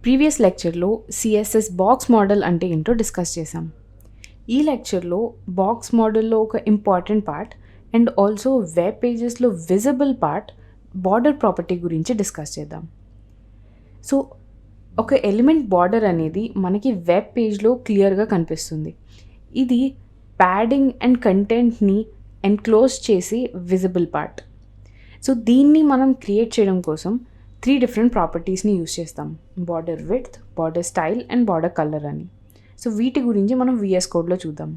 Previous లెక్చర్లో CSS box model అంటే ఏంటో డిస్కస్ చేసాం. ఈ లెక్చర్లో బాక్స్ మోడల్లో ఒక important part and also web పేజెస్లో విజిబుల్ పార్ట్ బార్డర్ ప్రాపర్టీ గురించి డిస్కస్ చేద్దాం. సో ఒక ఎలిమెంట్ బార్డర్ అనేది మనకి వెబ్ పేజ్లో క్లియర్గా కనిపిస్తుంది. ఇది ప్యాడింగ్ అండ్ కంటెంట్ని ఎన్క్లోజ్ చేసి విజిబుల్ పార్ట్. సో దీన్ని మనం క్రియేట్ చేయడం కోసం 3 డిఫరెంట్ ప్రాపర్టీస్ని యూజ్ చేస్తాం: border width, border style and border colour అని. సో వీటి గురించి మనం VS కోడ్లో చూద్దాం.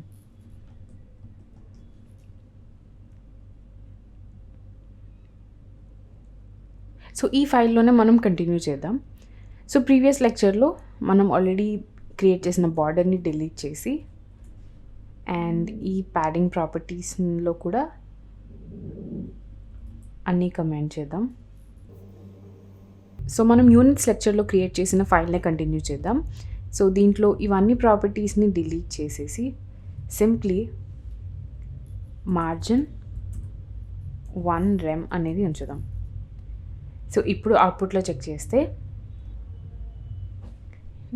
సో ఈ ఫైల్లోనే మనం కంటిన్యూ చేద్దాం. సో ప్రీవియస్ లెక్చర్లో మనం ఆల్రెడీ క్రియేట్ చేసిన బార్డర్ని డిలీట్ చేసి అండ్ ఈ ప్యాడింగ్ ప్రాపర్టీస్లో కూడా అన్నీ కమెంట్ చేద్దాం. సో మనం యూనిట్స్ లెక్చర్లో క్రియేట్ చేసిన ఫైల్నే కంటిన్యూ చేద్దాం. సో దీంట్లో ఇవన్నీ ప్రాపర్టీస్ని డిలీట్ చేసేసి సింప్లీ మార్జిన్ 1 rem అనేది ఉంచుదాం. సో ఇప్పుడు అవుట్పుట్లో చెక్ చేస్తే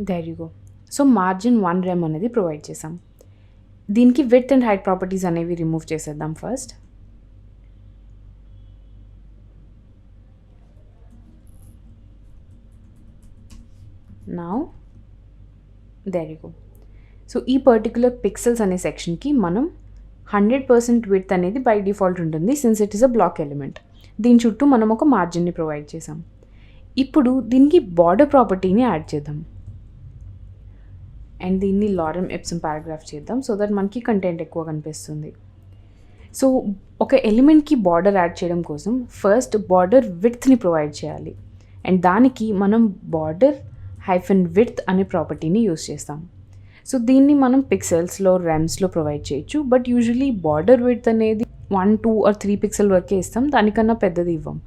there you go. So margin 1 rem అనేది ప్రొవైడ్ చేసాం. దీనికి విడ్త్ అండ్ హైట్ ప్రాపర్టీస్ అనేవి రిమూవ్ చేసేద్దాం first. Now there you go. So ఈ పర్టికులర్ పిక్సెల్స్ అనే సెక్షన్కి మనం 100% విడ్త్ అనేది బై డిఫాల్ట్ ఉంటుంది since it is a block element. దీని చుట్టూ మనం ఒక మార్జిన్ని ప్రొవైడ్ చేసాం. ఇప్పుడు దీనికి బార్డర్ ప్రాపర్టీని యాడ్ చేద్దాం అండ్ దీన్ని లారెమ్ ఎప్సమ్ పారాగ్రాఫ్ చేద్దాం సో దట్ మనకి కంటెంట్ ఎక్కువ కనిపిస్తుంది. సో ఒక ఎలిమెంట్కి బార్డర్ యాడ్ చేయడం కోసం ఫస్ట్ బార్డర్ విడ్త్ని ప్రొవైడ్ చేయాలి అండ్ దానికి మనం బార్డర్ -width అనే ప్రాపర్టీని యూస్ చేస్తాం. సో దీన్ని మనం పిక్సెల్స్లో రెమ్స్లో ప్రొవైడ్ చేయొచ్చు, బట్ యూజువలీ బార్డర్ విడ్త్ అనేది 1, 2 or 3 పిక్సెల్ వరకే ఇస్తాం, దానికన్నా పెద్దది ఇవ్వం.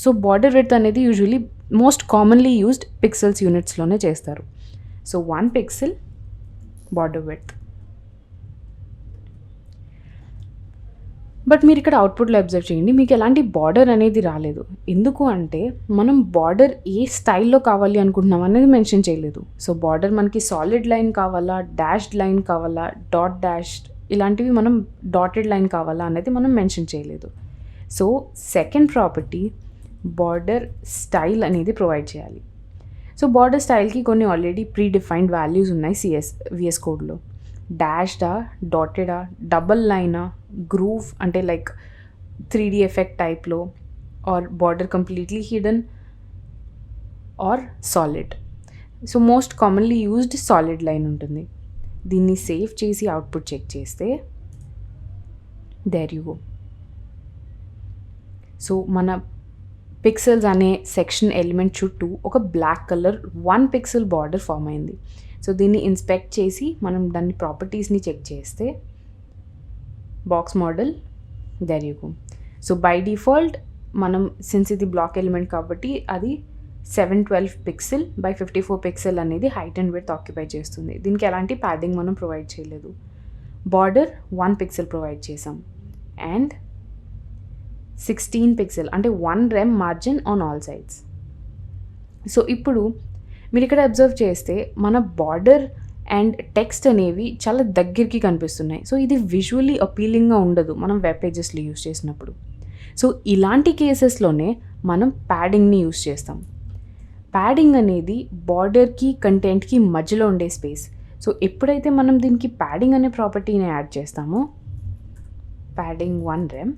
సో బార్డర్ విడ్త్ అనేది usually most commonly used pixels యూనిట్స్లోనే చేస్తారు. So 1 pixel border width. But మీరు ఇక్కడ అవుట్పుట్లో అబ్జర్వ్ చేయండి, మీకు ఎలాంటి బార్డర్ అనేది రాలేదు. ఎందుకు అంటే మనం బార్డర్ ఏ స్టైల్లో కావాలి అనుకుంటున్నాం అనేది మెన్షన్ చేయలేదు. సో బార్డర్ మనకి సాలిడ్ లైన్ కావాలా, డాష్డ్ లైన్ కావాలా, డాట్ డాష్డ్ ఇలాంటివి మనం డాటెడ్ లైన్ కావాలా అనేది మనం మెన్షన్ చేయలేదు. So second property border style అనేది ప్రొవైడ్ చేయాలి. సో బార్డర్ స్టైల్కి కొన్ని ఆల్రెడీ ప్రీ డిఫైన్డ్ వాల్యూస్ ఉన్నాయి VS కోడ్లో. డాష్డా, డాటెడా, డబల్ లైనా, గ్రూవ్ అంటే లైక్ 3D ఎఫెక్ట్ టైప్లో, or border completely hidden or solid. So most commonly used solid line ఉంటుంది. దీన్ని సేవ్ చేసి అవుట్పుట్ చెక్ చేస్తే దేర్ యు గో. సో మన పిక్సెల్స్ అనే సెక్షన్ ఎలిమెంట్ చుట్టూ ఒక block colour 1 pixel border form అయింది. సో దీన్ని ఇన్స్పెక్ట్ చేసి మనం దాని ప్రాపర్టీస్ని చెక్ చేస్తే box model there you go. So by default మనం సిన్స్ ఇది బ్లాక్ ఎలిమెంట్ కాబట్టి అది 712 పిక్సెల్ బై 54 పిక్సెల్ అనేది హైట్ అండ్ విడ్త్ ఆక్యుపై చేస్తుంది. దీనికి ఎలాంటి ప్యాడింగ్ మనం ప్రొవైడ్ చేయలేదు. బార్డర్ 1 పిక్సెల్ ప్రొవైడ్ చేసాం అండ్ 16 పిక్సెల్ అంటే 1 rem margin on all sides. So ఇప్పుడు మీరు ఇక్కడ అబ్జర్వ్ చేస్తే మన బార్డర్ అండ్ టెక్స్ట్ అనేవి చాలా దగ్గరికి కనిపిస్తున్నాయి. సో ఇది విజువల్లీ అపీలింగ్గా ఉండదు మనం వెబ్ పేజెస్లో యూస్ చేసినప్పుడు. సో ఇలాంటి కేసెస్లోనే మనం ప్యాడింగ్ని యూస్ చేస్తాం. ప్యాడింగ్ అనేది బార్డర్కి కంటెంట్కి మధ్యలో ఉండే స్పేస్. సో ఎప్పుడైతే మనం దీనికి ప్యాడింగ్ అనే ప్రాపర్టీని యాడ్ చేస్తామో ప్యాడింగ్ 1 rem,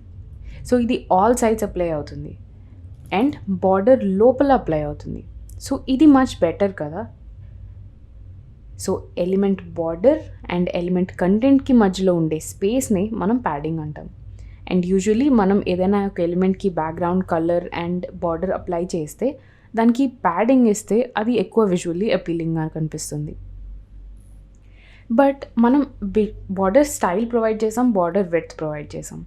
సో ఇది ఆల్ సైడ్స్ అప్లై అవుతుంది అండ్ బార్డర్ లోపల అప్లై అవుతుంది. సో ఇది మచ్ బెటర్ కదా. So element border and element కంటెంట్కి మధ్యలో ఉండే స్పేస్ని మనం ప్యాడింగ్ అంటాం. అండ్ యూజువలీ మనం ఏదైనా ఒక ఎలిమెంట్కి background colour and border apply చేస్తే దానికి ప్యాడింగ్ ఇస్తే అది ఎక్కువ విజువల్లీ అపీలింగ్గా కనిపిస్తుంది. బట్ మనం బార్డర్ స్టైల్ ప్రొవైడ్ చేసాం, బార్డర్ విడ్త్ ప్రొవైడ్ చేసాం.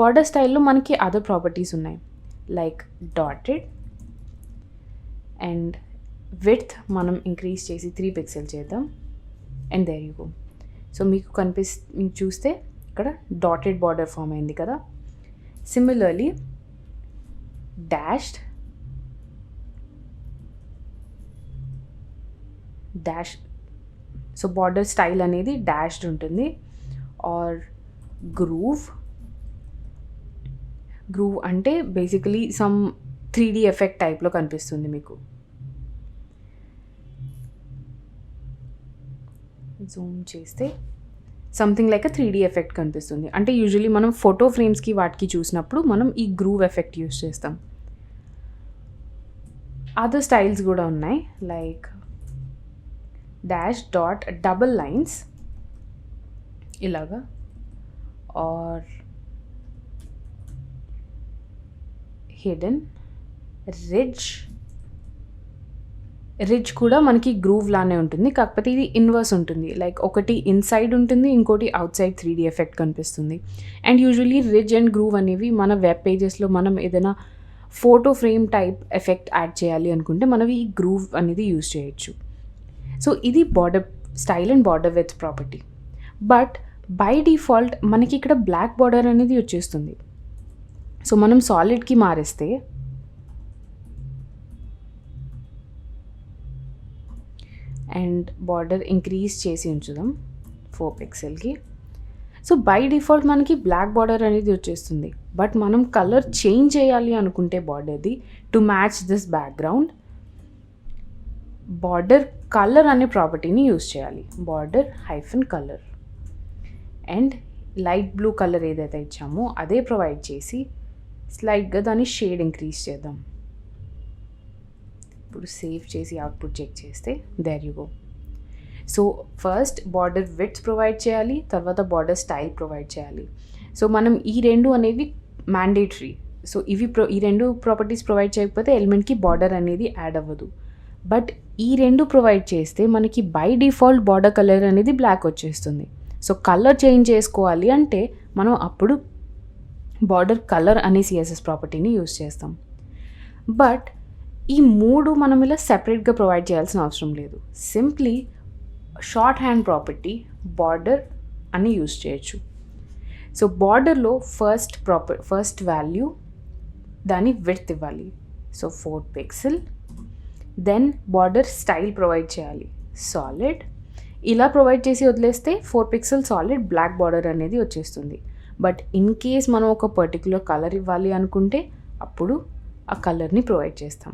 బార్డర్ స్టైల్లో మనకి అదర్ ప్రాపర్టీస్ ఉన్నాయి లైక్ డాటెడ్ అండ్ విడ్త్ మనం ఇంక్రీజ్ చేసి 3 పిక్సెల్ చేద్దాం and there you go. So మీకు చూస్తే ఇక్కడ డాటెడ్ బార్డర్ ఫామ్ అయింది కదా. Similarly dashed dash, so border style అనేది డాష్డ్ ఉంటుంది. ఆర్ గ్రూవ్ అంటే బేసికలీ సమ్ 3D ఎఫెక్ట్ టైప్లో కనిపిస్తుంది మీకు. జూమ్ చేస్తే సంథింగ్ లైక్ 3D ఎఫెక్ట్ కనిపిస్తుంది. అంటే యూజువలీ మనం ఫోటో ఫ్రేమ్స్కి వాటికి చూసినప్పుడు మనం ఈ గ్రూవ్ ఎఫెక్ట్ యూస్ చేస్తాం. అదర్ స్టైల్స్ కూడా ఉన్నాయి, like dash dot double lines ఇలాగా, ఆర్ హిడెన్ రిడ్జ్ కూడా మనకి గ్రూవ్ లానే ఉంటుంది, కాకపోతే ఇది ఇన్వర్స్ ఉంటుంది. లైక్ ఒకటి ఇన్సైడ్ ఉంటుంది, ఇంకోటి అవుట్ సైడ్ 3D ఎఫెక్ట్ కనిపిస్తుంది. And usually ridge and groove అనేవి మన వెబ్ పేజెస్లో మనం ఏదైనా photo frame type effect add చేయాలి అనుకుంటే మనం ఈ గ్రూవ్ అనేది యూజ్ చేయొచ్చు. సో ఇది border style and border width property. But by default మనకి ఇక్కడ బ్లాక్ బార్డర్ అనేది వచ్చేస్తుంది. సో మనం సాలిడ్కి మారిస్తే అండ్ బార్డర్ ఇంక్రీజ్ చేసి ఉంచుదాం 4 పిక్సెల్కి. సో బై డిఫాల్ట్ మనకి బ్లాక్ బార్డర్ అనేది వచ్చేస్తుంది. బట్ మనం కలర్ చేంజ్ చేయాలి అనుకుంటే బార్డర్ది to match this background, border colour అనే ప్రాపర్టీని యూజ్ చేయాలి. Border hyphen colour and light blue colour ఏదైతే ఇచ్చామో అదే ప్రొవైడ్ చేసి స్లైట్గా దాని షేడ్ ఇంక్రీజ్ చేద్దాం. ఇప్పుడు సేవ్ చేసి అవుట్పుట్ చెక్ చేస్తే there you go. So first border width provide చేయాలి, తర్వాత బార్డర్ స్టైల్ ప్రొవైడ్ చేయాలి. సో మనం ఈ రెండు అనేవి మ్యాండేటరీ. సో ఈ రెండు ప్రాపర్టీస్ ప్రొవైడ్ చేయకపోతే ఎలిమెంట్కి బార్డర్ అనేది యాడ్ అవ్వదు. బట్ ఈ రెండు ప్రొవైడ్ చేస్తే మనకి బై డిఫాల్ట్ బార్డర్ కలర్ అనేది బ్లాక్ వచ్చేస్తుంది. సో కలర్ చేంజ్ చేసుకోవాలి అంటే మనం అప్పుడు బార్డర్ కలర్ అనే CSS ప్రాపర్టీని యూజ్ చేస్తాం. బట్ ఈ మూడు మనం ఇలా సెపరేట్గా ప్రొవైడ్ చేయాల్సిన అవసరం లేదు. Simply shorthand property border అని యూజ్ చేయొచ్చు. సో బార్డర్లో ఫస్ట్ వాల్యూ దాని విడ్త్ ఇవ్వాలి. So 4 pixel. Then border style provide చేయాలి, సాలిడ్. ఇలా ప్రొవైడ్ చేసి వదిలేస్తే 4 పిక్సెల్ సాలిడ్ బ్లాక్ బార్డర్ అనేది వచ్చేస్తుంది. బట్ ఇన్ కేస్ మనం ఒక పర్టికులర్ కలర్ ఇవ్వాలి అనుకుంటే అప్పుడు ఆ కలర్ని ప్రొవైడ్ చేస్తాం.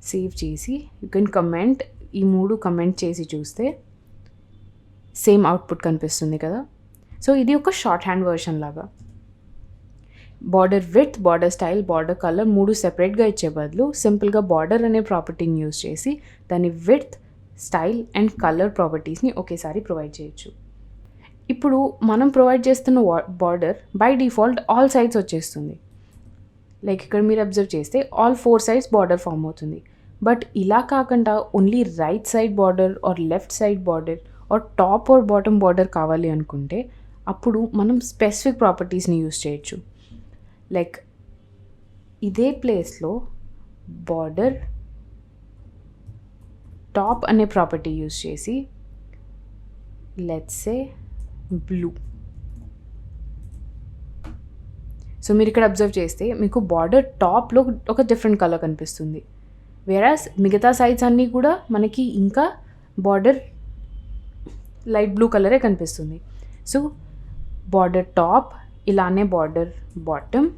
సేవ్ చేసి యూ కెన్ కమెంట్, ఈ మూడు కమెంట్ చేసి చూస్తే సేమ్ అవుట్పుట్ కనిపిస్తుంది కదా. సో ఇది ఒక షార్ట్ హ్యాండ్ వర్షన్ లాగా. Border width, border style, border colour మూడు సెపరేట్గా ఇచ్చే బదులు సింపుల్గా బార్డర్ అనే ప్రాపర్టీని యూజ్ చేసి దాని విడ్త్, స్టైల్ అండ్ కలర్ ప్రాపర్టీస్ని ఒకేసారి ప్రొవైడ్ చేయొచ్చు. ఇప్పుడు మనం ప్రొవైడ్ చేస్తున్న border by default all sides వచ్చేస్తుంది. లైక్ ఇక్కడ మీరు అబ్జర్వ్ చేస్తే ఆల్ 4 సైడ్స్ బార్డర్ ఫామ్ అవుతుంది. బట్ ఇలా కాకుండా only right side border or left side border or top or bottom border కావాలి అనుకుంటే అప్పుడు మనం స్పెసిఫిక్ ప్రాపర్టీస్ని యూజ్ చేయొచ్చు. లైక్ ఇదే ప్లేస్లో బార్డర్ టాప్ అనే ప్రాపర్టీ యూజ్ చేసి లెట్స్ సే బ్లూ. సో మీరు ఇక్కడ అబ్జర్వ్ చేస్తే మీకు బార్డర్ టాప్లో ఒక డిఫరెంట్ కలర్ కనిపిస్తుంది. వేరాస్ మిగతా సైడ్స్ అన్నీ కూడా మనకి ఇంకా బార్డర్ లైట్ బ్లూ కలరే కనిపిస్తుంది. సో బార్డర్ టాప్, ఇలానే border bottom,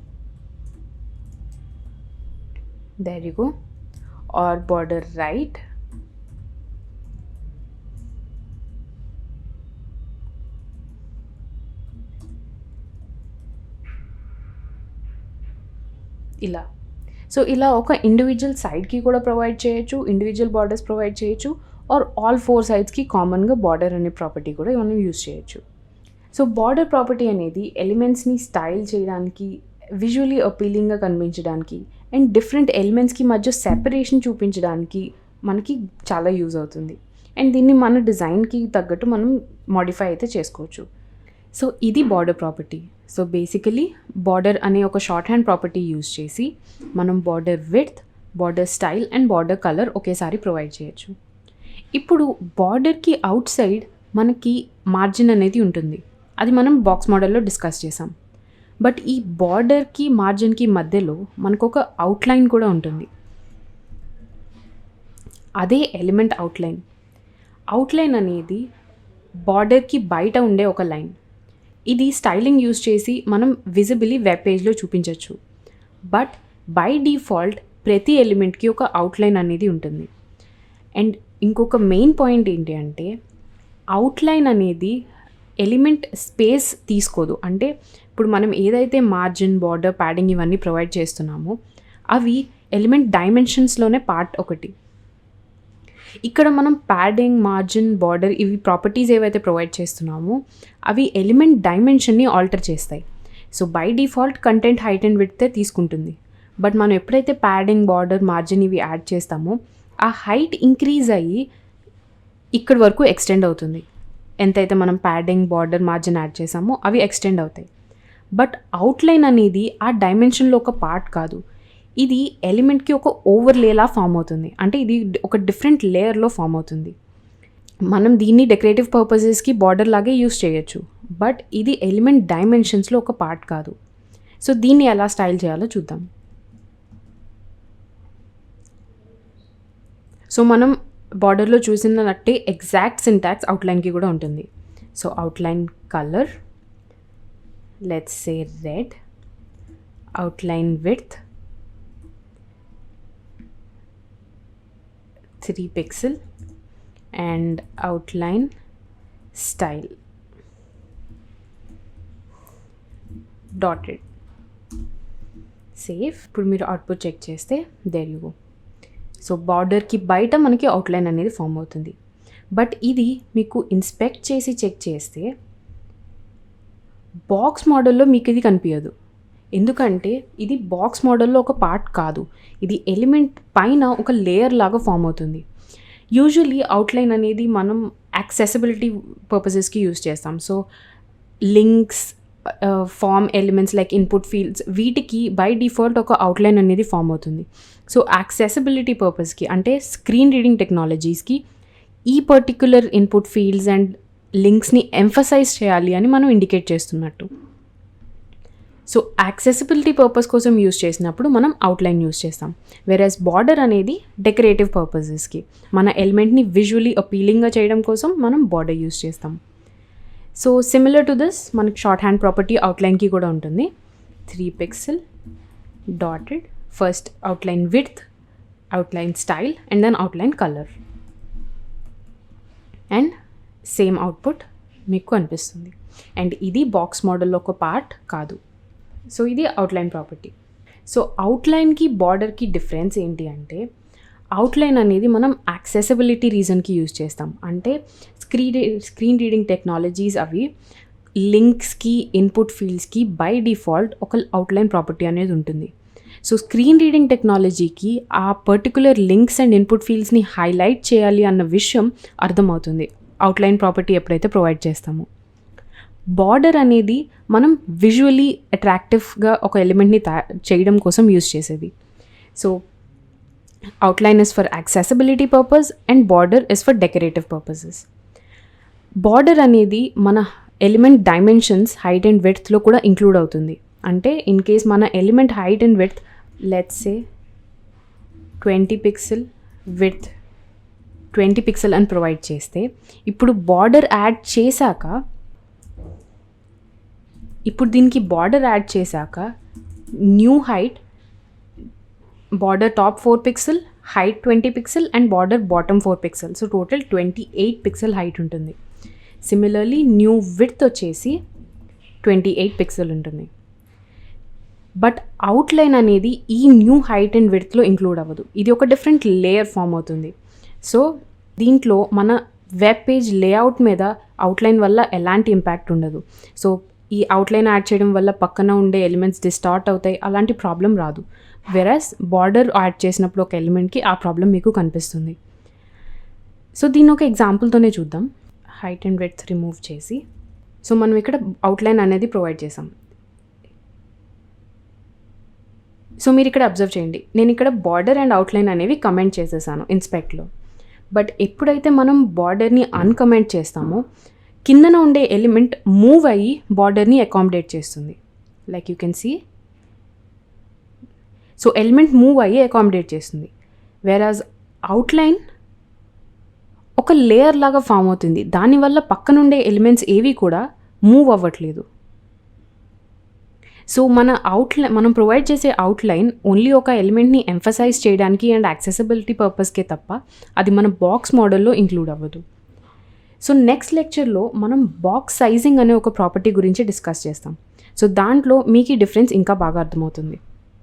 there you go, or border right, ఇలా. సో ఇలా ఒక ఇండివిజువల్ సైడ్కి కూడా ప్రొవైడ్ చేయొచ్చు, ఇండివిజువల్ బార్డర్స్ ప్రొవైడ్ చేయొచ్చు, ఆర్ ఆల్ 4 సైడ్స్కి కామన్గా బార్డర్ అనే ప్రాపర్టీ కూడా మనం యూజ్ చేయొచ్చు. సో బార్డర్ ప్రాపర్టీ అనేది ఎలిమెంట్స్ని స్టైల్ చేయడానికి, విజువలీ అపీలింగ్గా కనిపించడానికి అండ్ డిఫరెంట్ ఎలిమెంట్స్కి మధ్య సెపరేషన్ చూపించడానికి మనకి చాలా యూజ్ అవుతుంది. అండ్ దీన్ని మన డిజైన్కి తగ్గట్టు మనం మోడిఫై అయితే చేసుకోవచ్చు. సో ఇది border property. So basically border అనే ఒక షార్ట్ హ్యాండ్ ప్రాపర్టీ యూజ్ చేసి మనం border width, border style and border colour ఒకేసారి ప్రొవైడ్ చేయొచ్చు. ఇప్పుడు బార్డర్కి అవుట్ సైడ్ మనకి మార్జిన్ అనేది ఉంటుంది. అది మనం బాక్స్ మోడల్లో డిస్కస్ చేసాం. బట్ ఈ బార్డర్కి మార్జిన్కి మధ్యలో మనకు ఒక అవుట్లైన్ కూడా ఉంటుంది. అదే ఎలిమెంట్ అవుట్లైన్. అవుట్లైన్ అనేది బార్డర్కి బయట ఉండే ఒక లైన్. ఇది స్టైలింగ్ యూజ్ చేసి మనం విజిబిలీ వెబ్ పేజ్లో చూపించవచ్చు. బట్ బై డిఫాల్ట్ ప్రతి ఎలిమెంట్కి ఒక అవుట్లైన్ అనేది ఉంటుంది. అండ్ ఇంకొక మెయిన్ పాయింట్ ఏంటి అంటే అవుట్లైన్ అనేది ఎలిమెంట్ స్పేస్ తీసుకోదు. అంటే ఇప్పుడు మనం ఏదైతే మార్జిన్, బార్డర్, ప్యాడింగ్ ఇవన్నీ ప్రొవైడ్ చేస్తున్నామో అవి ఎలిమెంట్ డైమెన్షన్స్లోనే పార్ట్ ఒకటి. ఇక్కడ మనం ప్యాడింగ్, మార్జిన్, బార్డర్ ఇవి ప్రాపర్టీస్ ఏవైతే ప్రొవైడ్ చేస్తున్నామో అవి ఎలిమెంట్ డైమెన్షన్ని ఆల్టర్ చేస్తాయి. So by default content height and విడ్తే తీసుకుంటుంది. బట్ మనం ఎప్పుడైతే ప్యాడింగ్, బార్డర్, మార్జిన్ ఇవి యాడ్ చేస్తామో ఆ హైట్ ఇంక్రీజ్ అయ్యి ఇక్కడి వరకు ఎక్స్టెండ్ అవుతుంది. ఎంతైతే మనం ప్యాడింగ్, బార్డర్, మార్జిన్ యాడ్ చేసామో అవి ఎక్స్టెండ్ అవుతాయి. బట్ అవుట్లైన్ అనేది ఆ డైమెన్షన్లో ఒక పార్ట్ కాదు. ఇది ఎలిమెంట్కి ఒక ఓవర్లేలా ఫామ్ అవుతుంది. అంటే ఇది ఒక డిఫరెంట్ లేయర్లో ఫామ్ అవుతుంది. మనం దీన్ని డెకరేటివ్ పర్పసెస్కి బార్డర్ లాగే యూస్ చేయొచ్చు. బట్ ఇది ఎలిమెంట్ డైమెన్షన్స్లో ఒక పార్ట్ కాదు. సో దీన్ని ఎలా స్టైల్ చేయాలో చూద్దాం. సో మనం బార్డర్లో చూసినట్టే ఎగ్జాక్ట్ సింటాక్స్ అవుట్లైన్కి కూడా ఉంటుంది. So outline colour, let's say red, outline width 3 pixel and outline style dotted. Save. ఇప్పుడు మీరు అవుట్పుట్ చెక్ చేస్తే దేర్ యూ గో. సో బార్డర్కి బయట మనకి అవుట్లైన్ అనేది ఫామ్ అవుతుంది. బట్ ఇది మీకు ఇన్స్పెక్ట్ చేసి చెక్ చేస్తే బాక్స్ మోడల్లో మీకు ఇది కనిపించదు. ఎందుకంటే ఇది బాక్స్ మోడల్లో ఒక పార్ట్ కాదు. ఇది ఎలిమెంట్ పైన ఒక లేయర్ లాగా ఫామ్ అవుతుంది. యూజువలీ అవుట్లైన్ అనేది మనం యాక్సెసిబిలిటీ పర్పసెస్కి యూజ్ చేస్తాం. So links, form elements like input fields వీటికి బై డిఫాల్ట్ ఒక అవుట్లైన్ అనేది ఫామ్ అవుతుంది. సో యాక్సెసిబిలిటీ పర్పస్కి అంటే స్క్రీన్ రీడింగ్ టెక్నాలజీస్కి ఈ పర్టిక్యులర్ ఇన్పుట్ ఫీల్డ్స్ అండ్ లింక్స్ని ఎంఫసైజ్ చేయాలి అని మనం ఇండికేట్ చేస్తున్నట్టు. సో యాక్సెసిబిలిటీ పర్పస్ కోసం యూజ్ చేసినప్పుడు మనం అవుట్లైన్ యూజ్ చేస్తాం. వెరాజ్ బార్డర్ అనేది డెకరేటివ్ పర్పసెస్కి మన ఎలిమెంట్ని విజువలీ అపీలింగ్గా చేయడం కోసం మనం బార్డర్ యూజ్ చేస్తాం. సో సిమిలర్ టు దిస్ మనకి షార్ట్ హ్యాండ్ ప్రాపర్టీ అవుట్లైన్కి కూడా ఉంటుంది. 3 pixel dotted, first outline width, outline style and then outline colour. And same output మీకు అనిపిస్తుంది. అండ్ ఇది బాక్స్ మోడల్లో ఒక పార్ట్ కాదు. సో ఇది అవుట్లైన్ ప్రాపర్టీ. సో అవుట్లైన్కి బార్డర్కి డిఫరెన్స్ ఏంటి అంటే అవుట్లైన్ అనేది మనం యాక్సెసిబిలిటీ రీజన్కి యూజ్ చేస్తాం. అంటే స్క్రీన్ రీడింగ్ టెక్నాలజీస్ అవి లింక్స్కి, ఇన్పుట్ ఫీల్డ్స్కి బై డిఫాల్ట్ ఒక అవుట్లైన్ ప్రాపర్టీ అనేది ఉంటుంది. సో స్క్రీన్ రీడింగ్ టెక్నాలజీకి ఆ పర్టికులర్ లింక్స్ అండ్ ఇన్పుట్ ఫీల్డ్స్ని హైలైట్ చేయాలి అన్న విషయం అర్థమవుతుంది అవుట్లైన్ ప్రాపర్టీ ఎప్పుడైతే ప్రొవైడ్ చేస్తామో. బార్డర్ అనేది మనం విజువలీ అట్రాక్టివ్గా ఒక ఎలిమెంట్ని చేయడం కోసం యూజ్ చేసేది. So outline is for accessibility purpose and border is for decorative purposes. Border అనేది మన ఎలిమెంట్ డైమెన్షన్స్ హైట్ అండ్ విడ్త్లో కూడా ఇంక్లూడ్ అవుతుంది. అంటే ఇన్ కేస్ మన element height and width let's say 20 pixel width 20 pixel అని ప్రొవైడ్ చేస్తే ఇప్పుడు బార్డర్ యాడ్ చేశాక దీనికి బార్డర్ యాడ్ చేశాక new height border top 4 pixel, height 20 pixel and border bottom 4 pixel. So total 28 pixel height ఉంటుంది. Similarly new width వచ్చేసి 28 pixel ఉంటుంది. But outline అనేది ఈ న్యూ హైట్ అండ్ విడ్త్లో ఇంక్లూడ్ అవ్వదు. ఇది ఒక డిఫరెంట్ లేయర్ ఫామ్ అవుతుంది. సో దీంట్లో మన వెబ్ పేజ్ లేఅవుట్ మీద అవుట్లైన్ వల్ల ఎలాంటి ఇంపాక్ట్ ఉండదు. సో ఈ అవుట్లైన్ యాడ్ చేయడం వల్ల పక్కన ఉండే ఎలిమెంట్స్ డిస్టార్ట్ అవుతాయి, అలాంటి ప్రాబ్లం రాదు. వెరాస్ బార్డర్ యాడ్ చేసినప్పుడు ఒక ఎలిమెంట్కి ఆ ప్రాబ్లం మీకు కనిపిస్తుంది. సో దీన్ని ఒక ఎగ్జాంపుల్తోనే చూద్దాం. హైట్ అండ్ విడ్త్ రిమూవ్ చేసి సో మనం ఇక్కడ అవుట్లైన్ అనేది ప్రొవైడ్ చేసాం. సో మీరు ఇక్కడ అబ్జర్వ్ చేయండి, నేను ఇక్కడ బార్డర్ అండ్ అవుట్లైన్ అనేవి కమెంట్ చేసేసాను ఇన్స్పెక్ట్లో. బట్ ఎప్పుడైతే మనం బార్డర్ని అన్కమెంట్ చేస్తామో కిందన ఉండే ఎలిమెంట్ మూవ్ అయ్యి బార్డర్ని అకామిడేట్ చేస్తుంది. Like you can see. So element move అయ్యి అకామిడేట్ చేస్తుంది. వేరాజ్ అవుట్లైన్ ఒక లేయర్ లాగా ఫామ్ అవుతుంది. దానివల్ల పక్కనుండే ఎలిమెంట్స్ ఏవి కూడా మూవ్ అవ్వట్లేదు. సో మనం ప్రొవైడ్ చేసే అవుట్లైన్ ఓన్లీ ఒక ఎలిమెంట్ని ఎంఫసైజ్ చేయడానికి అండ్ యాక్సెసిబిలిటీ పర్పస్కే తప్ప అది మన బాక్స్ మోడల్లో ఇంక్లూడ్ అవ్వదు. సో నెక్స్ట్ లెక్చర్లో మనం బాక్స్ సైజింగ్ అనే ఒక ప్రాపర్టీ గురించి డిస్కస్ చేస్తాం. సో దాంట్లో మీకు ఈ డిఫరెన్స్ ఇంకా బాగా అర్థమవుతుంది.